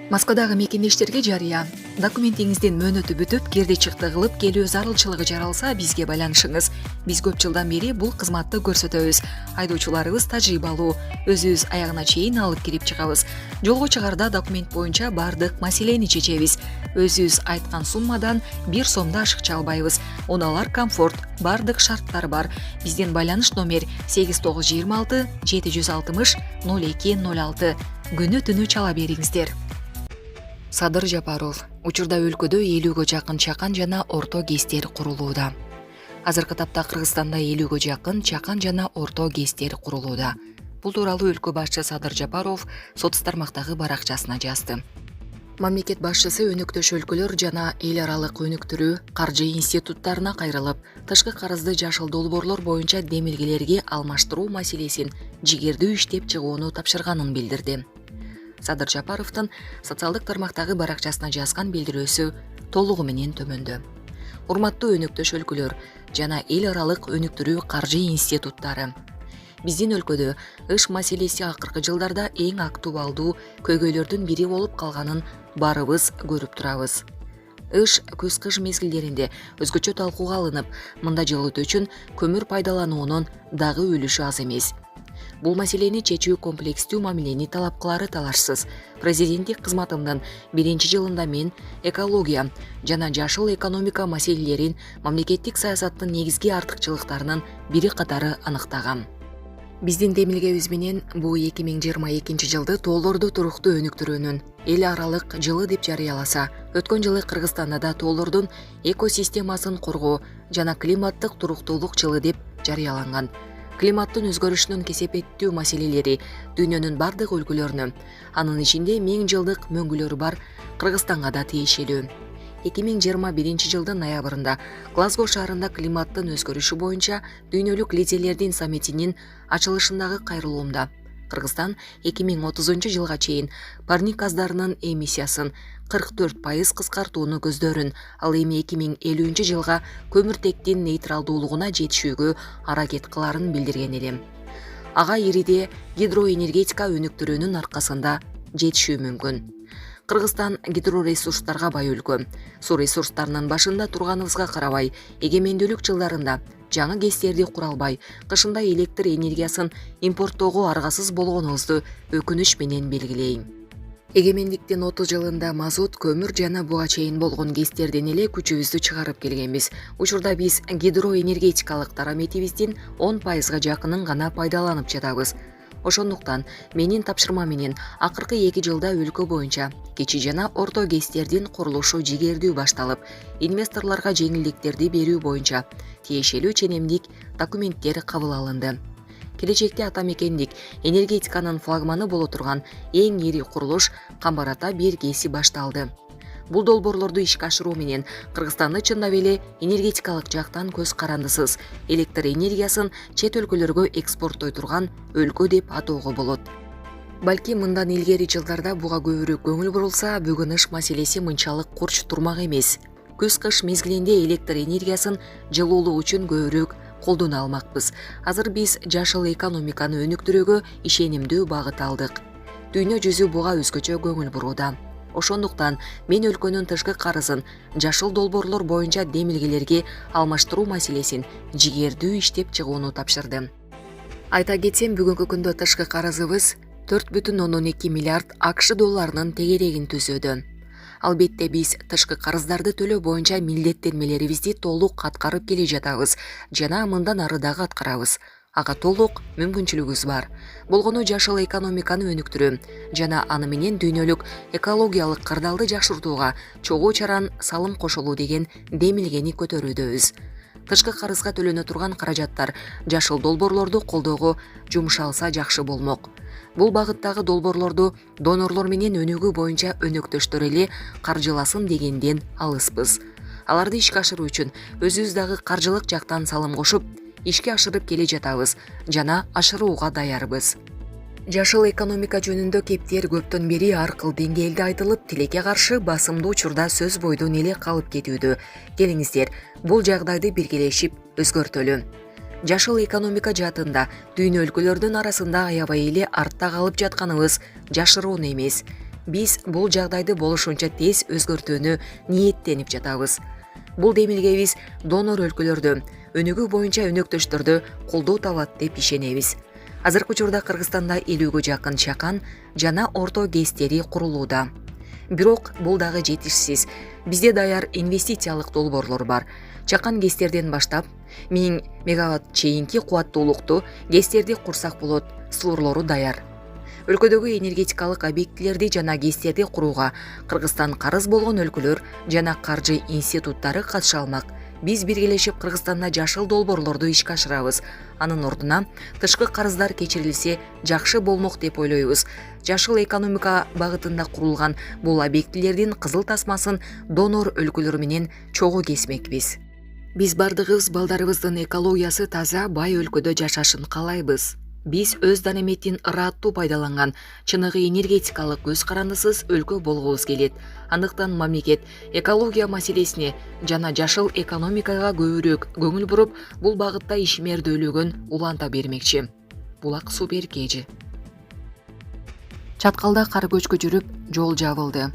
Москвадагы мекендештерге жарыя. Документиңиздин мөөнөтү бүтүп, кирди чыкты кылып келүү зарылчылыгы жаралса, бизге байланышыңыз. Биз көп жылдан бери бул кызматты көрсөтөбүз. Айдоочуларыбыз тажрыйбалуу, өзүбүз аягына чейин алып кирип чыгабыз. Жолго чыгарда документ боюнча бардык маселени чечебиз. Өзүбүз айткан суммадан 1 сомду ашыкча албайбыз. Унаалар комфорт, бардык шарттар бар. Биздин байланыш номер 8926 760 0206. Күнү түнү чала бериңиздер. Садыр Жапаров. Учурда өлкөдө 50гө жакын чакан жана орто ГЭСтер курулууда. Азыркы тапта Кыргызстанда 50гө жакын чакан жана орто ГЭСтер курулууда. Бул тууралуу өлкө башчы Садыр Жапаров соц тармактагы баракчасына жазды. Мамлекет башчысы өнөктөш өлкөлөр жана эл аралык өнүктүрүү каржы институттарына кайрылып, тышкы карызды жашыл долбоорлор боюнча демилгелерге алмаштыруу маселесин жигердүү иштеп чыгууну тапшырганын билдирди. Садыр Жапаровдун социалдык тармактагы баракчасына жазган билдирүүсү толугу менен төмөндө. Урматтуу өнөктөш өлкөлөр жана эл аралык өнүктүрүү каржы институттары. Биздин өлкөдө ыш маселеси акыркы жылдарда эң актуалдуу көйгөйлөрдүн бири болуп калганын барыбыз көрүп турабыз. Ыш көз-кыш мезгилдеринде өзгөчө талкууга алынып, мында жылытуу үчүн көмүр пайдалануунун дагы үлүшү аз эмес. Бул маселени чечүү комплекстүү мамилени талап кылары талашсыз. Президенттик кызматымдын 1-жылында мен экология жана жашыл экономика маселелерин мамлекеттик саясаттын негизги артыкчылыктарынын бири катары аныктагам. Биздин демилгебиз менен бул 2022 жылды тоолорду туруктуу өнүктүрүүнүн эл аралык жылы деп жарыяласа, өткөн жылы Кыргызстанда да тоолордун экосистемасын коргоо жана климаттык туруктуулук жылы деп жарыяланган. Климаттын өзгөрүшүнүн кесепеттүү маселелери дүйнөнүн бардык өлкөлөрүнө, анын ичинде 1000 жылдык мөңгүлөрү бар Кыргызстанга да тиешелүү. 2021 жылдын ноябрында Глазго шаарында климаттын өзгөрүшү боюнча дүйнөлүк лидерлердин саммитинин ачылышындагы кайрылуумда Кыргызстан 2030 жылга чейин парник газдарынын эмиссиясын 44% кыскартууну көздөрүн, ал эми 2050 жылга көмүртектин нейтралдуулугуна жетишүүгө аракет кыларын билдирген эли. Ага ириде гидроэнергетика өнүктүрүүнүн аркасында жетишүү мүмкүн. Кыргызстан гидроресурстарга бай өлкө. Суу ресурстарынын башында турганыбызга карабай, эгемендүүлүк жылдарында жаңы ГЭСтерди кура албай, кышында электр энергиясын импорттоого аргасыз болгонубузду өкүнүч менен белгилейм. Эгемендиктин 30 жылында мазут, көмүр жана буга чейин болгон ГЭСтерден эле күчүбүздү чыгарып келгенбиз. Учурда биз гидроэнергетикалык дараметибиздин 10%га жакынын гана пайдаланып жатабыз. Ошондуктан менин тапшырма менен акыркы 2 жылда өлкө боюнча кичи жана орто ГЭСтердин курулушу жигердүү башталып, инвесторлорго жеңилдиктерди берүү боюнча тиешелүү ченемдик документтер кабыл алынды. Келечекте ата мекендик энергетиканын флагманы боло турган эң ири курулуш Камбар Ата 1 ГЭСи башталды. Бул долбоорлорду ишке ашыруу менен Кыргызстанды чындап эле энергетикалык жактан көз карандысыз, электр энергиясын чет өлкөлөргө экспорттой турган өлкө деп атоого болот. Балки мындан илгери жылдарда буга көбүрөөк көңүл бурулса, бүгүн ыш маселеси мынчалык курч турмак эмес. Көз-кыш мезгилинде электр энергиясын жылуулук үчүн көбүрөөк колдоно алмакпыз. Азыр биз жашыл экономиканы өнүктүрүүгө ишенимдүү багыт алдык. Дүйнө жүзү буга өзгөчө көңүл бурууда. Ошондуктан мен өлкөнүн тышкы карызын жашыл долбоорлор боюнча демилгелерге алмаштыруу маселесин жигердүү иштеп чыгууну тапшырдым. Айта кетсем, бүгүнкү күндө тышкы карызыбыз 4,2 миллиард АКШ долларынын тегерегин түзүүдө. Албетте биз тышкы карыздарды төлөө боюнча милдеттенмелерибизди толук аткарып келе жатабыз жана мындан ары дагы аткарабыз. Ага толук мүмкүнчүлүгүбүз бар. Болгону жашыл экономиканы өнүктүрүү жана аны менен дүйнөлүк экологиялык кырдаалды жакшыртууга чогуу чаран салым кошулуу деген демилгени көтөрүүдөбүз. Тышкы карызга төлөнө турган каражаттар жашыл долбоорлорду колдоого жумшалса жакшы болмок. Бул багыттагы долбоорлорду донорлор менен өнүгүү боюнча өнөктөштөр эле каржыласын дегенден алыспыз. Аларды ишке ашыруу үчүн өзүбүз дагы каржылык жактан салым кошуп, ишке ашырып келе жатабыз жана ашырууга даярбыз. Жашыл экономика жөнүндө кептер көптөн бери ар кыл деңгээлде айтылып, тилекке каршы басымдуу учурда сөз бойдон эле калып кетүүдө. Келиңиздер, бул жагдайды биргелешип өзгөртөлү. Жашыл экономика жаатында дүйнө өлкөлөрдүн арасында аябай эле артта калып жатканыбыз жашыруун эмес. Биз бул жагдайды болушунча тез өзгөртүүнү ниеттенип жатабыз. Бул демилге биз донор өлкөлөрдө өнүгүү боюнча өнөктөштөрдө колдоо табат деп ишенебиз. Азыркы учурда Кыргызстанда 50-гө жакын чакан жана орто ГЭСтери курулууда. Бирок бул дагы жетишсиз. Бизде даяр инвестициялык долбоорлор бар. Чакан ГЭСтерден баштап 1000 мегаватт чейинки кубаттуулуктуу ГЭСтерди курсак болот, сулуурлору даяр. Өлкөдөгү энергетикалык объектилерди жана ГЭСтерди курууга Кыргызстан карыз болгон өлкөлөр жана каржы институттары катыша алмак. Биз биргелешип Кыргызстанда жашыл долбоорлорду ишке ашырабыз. Анын ордуна тышкы карыздар кечирилсе жакшы болмок деп ойлойбуз. Жашыл экономика багытында курулган бул объектилердин кызыл тасмасын донор өлкөлөр менен чогуу кесмекпиз. Биз бардыгыбыз балдарыбыздын экологиясы таза, бай өлкөдө жашашын каалайбыз. Биз өз данеметтин ырааттуу пайдаланган, чыныгы энергетикалык көз карандысыз өлкө болгубуз келет. Андыктан мамлекет экология маселесине жана жашыл экономикага көбүрөөк көңүл буруп, бул багытта ишмердүүлүгүн уланта бермекчи. Булак Супер KG. Чаткалда кар көчкү жүрүп, жол жабылды.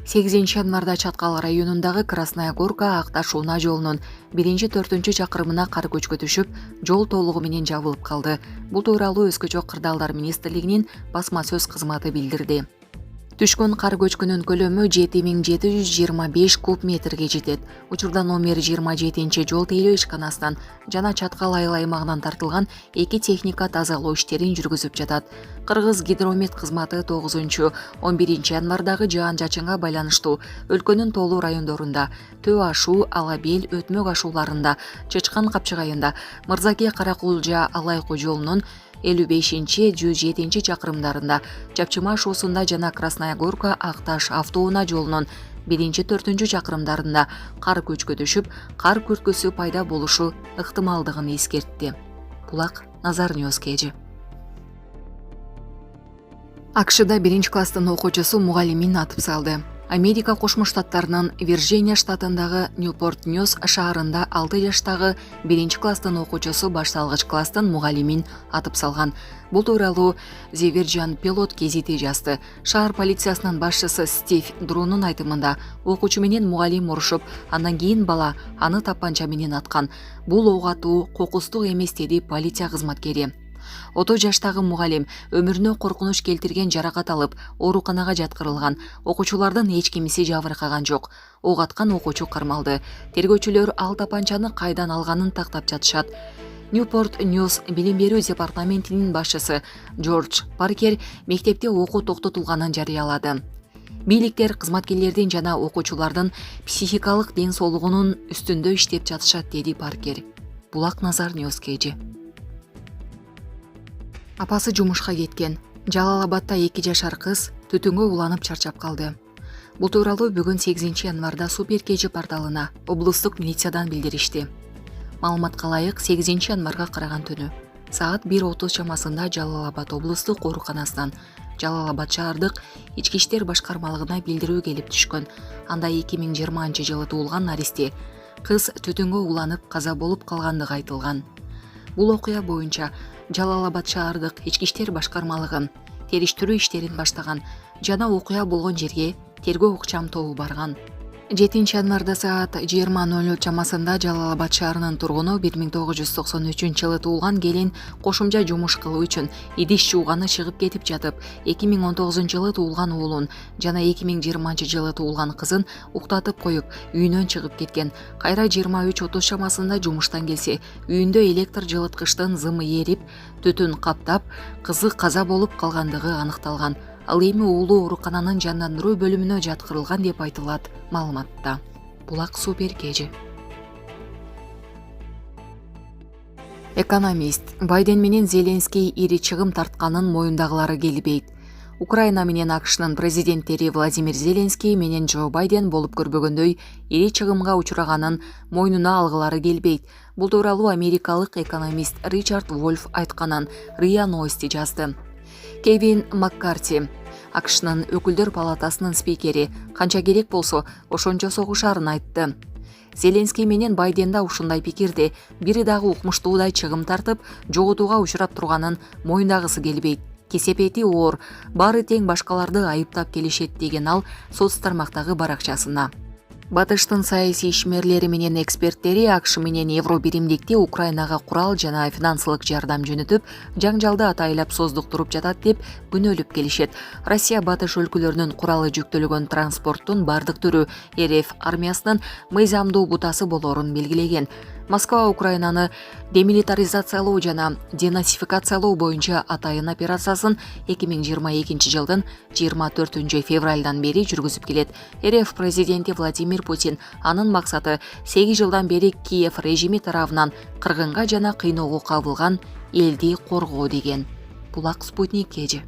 8-январда Чаткал районундагы Красная Горка Акташ Унаа жолунун 1-4 чакырымына кар көчкү түшүп, жол толугу менен жабылып калды. Бул тууралуу Өзгөчө кырдаалдар министрлигинин басма сөз кызматы билдирди. Түшкөн кар көчкүнүн көлөмү 7725 куб метрге жетет. Учурда номер 27 жол тейлөө ишканасынан жана Чаткал айыл аймагынан тартылган 2 техника тазалоо иштерин жүргүзүп жатат. Кыргыз гидромет кызматы 9-11 январдагы жаан-жачынга байланыштуу өлкөнүн тоолуу райондорунда, Төө ашуу, Алабел, Өтмөк ашууларында, Чычкан Капчыгайында, Мырзаке Каракулжа Алайкы жолунун 55-107 чакырымдарында, Чапчыма ашуусунда жана Красная Горка Акташ автоунаа жолунун 1-4 чакырымдарында кар көчкү түшүп, кар күрткөсү пайда болушу ыктымалдыгын эскертти. Булак Назар Ньюс KG. АКШда 1-класстын окуучусу мугалимин атып салды. Америка Кошмо Штаттарынын Вирджиния штатындагы Ньюпорт Ньюс шаарында 6 жаштагы 1-класстын окуучусу башталгыч класстын мугалимин атып салган. Бул тууралуу The Virgin Pilot гезити жазды. Шаар полициясынын башчысы Стив Друнун айтымында, окуучу менен мугалим урушуп, андан кийин бала аны тапанча менен аткан. Бул ок атуу кокустук эмес деди полиция кызматкери. 30 жаштагы мугалим өмүрүнө коркунуч келтирген жаракат алып, ооруканага жаткырылган. Окуучулардын эч кимиси жабыркаган жок. Ок аткан окуучу кармалды. Тергөөчүлөр ал тапанчаны кайдан алганын тактап жатышат. Ньюпорт Ньюс билим берүү департаментинин башчысы Джордж Паркер мектепте окуу токтотулганын жарыялады. Бийликтер кызматкерлердин жана окуучулардын психикалык ден соолугунун үстүндө иштеп жатышат, деди Паркер. Булак Назар Ньюс KG. Апасы жумушка кеткен. Жалал-Абадда 2 жашар кыз түтүнгө уланып чарчап калды. Бул тууралуу бүгүн 8 январда Супер KG порталына облустук милициядан билдиришти. Маалыматка ылайык 8 январга караган түнү саат 1:30 чамасында Жалал-Абад облустук ооруканасынан Жалал-Абад шаардык ички иштер башкармалыгына билдирүү келип түшкөн. Анда 2020 жылы туулган наристи кыз түтүнгө уланып каза болуп калгандыгы айтылган. Бул окуя боюнча Жалал-Абад шаардык ички иштер башкармалыгы териштирүү иштерин баштаган жана окуя болгон жерге тергөө укчам тобу барган. 7 январда саат 20:00 чамасында Жалал-Абад шаарынын тургуну 1993 жылы туулган келин кошумча жумуш кылуу үчүн идиш жууганы чыгып кетип жатып, 2019 жылы туулган уулун жана 2020 жылы туулган кызын уктатып коюп, үйүнөн чыгып кеткен. Кайра 23:30 чамасында жумуштан келсе, үйүндө электр жылыткычтын зымы эрип, түтүн каптап, кызы каза болуп калгандыгы аныкталган. Ал эми уулу оорукананын жандандыруу бөлүмүнө жаткырылган деп айтылат маалыматта. Булак Супер KG. Экономист Байден менен Зеленский ири чыгым тартканын моюндагылары келбейт. Украина менен АКШнын президенттери Владимир Зеленский менен Джо Байден болуп көрбөгөндөй ири чыгымга учураганын мойнуна алгылары келбейт. Бул тууралуу америкалык экономист Ричард Вольф айтканын РИА Новости жазды. Кевин Маккарти, АКШнын өкүлдөр палатасынын спикери, канча керек болсо ошончо согушарын айтты. Зеленский менен Байден да ушундай пикирде, бири дагы укмуштуудай чыгым тартып, жоготууга учурап турганын мойындагысы келбейт. кесепети оор, баары тең башкаларды айыптап келишет деген ал соц тармактагы баракчасына. Батыштын саясий ишмерлери менен эксперттери АКШ менен Евро биримдикте Украинага курал жана финансылык жардам жөнөтүп, жаңжалды атайлап создуктуруп жатат деп күнөөлөп келишет. Россия батыш өлкөлөрүнүн куралы жүктөлгөн транспорттун бардык түрү РФ армиясынын мыйзамдуу бутасы болорун белгилеген. Москва Украинаны демилитаризациялоо жана денацификациялоо боюнча атайын операциясын 2022 жылдын 24 февралдан бери жүргүзүп келет. РФ президенти Владимир Путин анын максаты 8 жылдан бери Киев режими тарабынан кыргынга жана кыйноого кабылган элди коргоо деген. Булак Спутник кежи.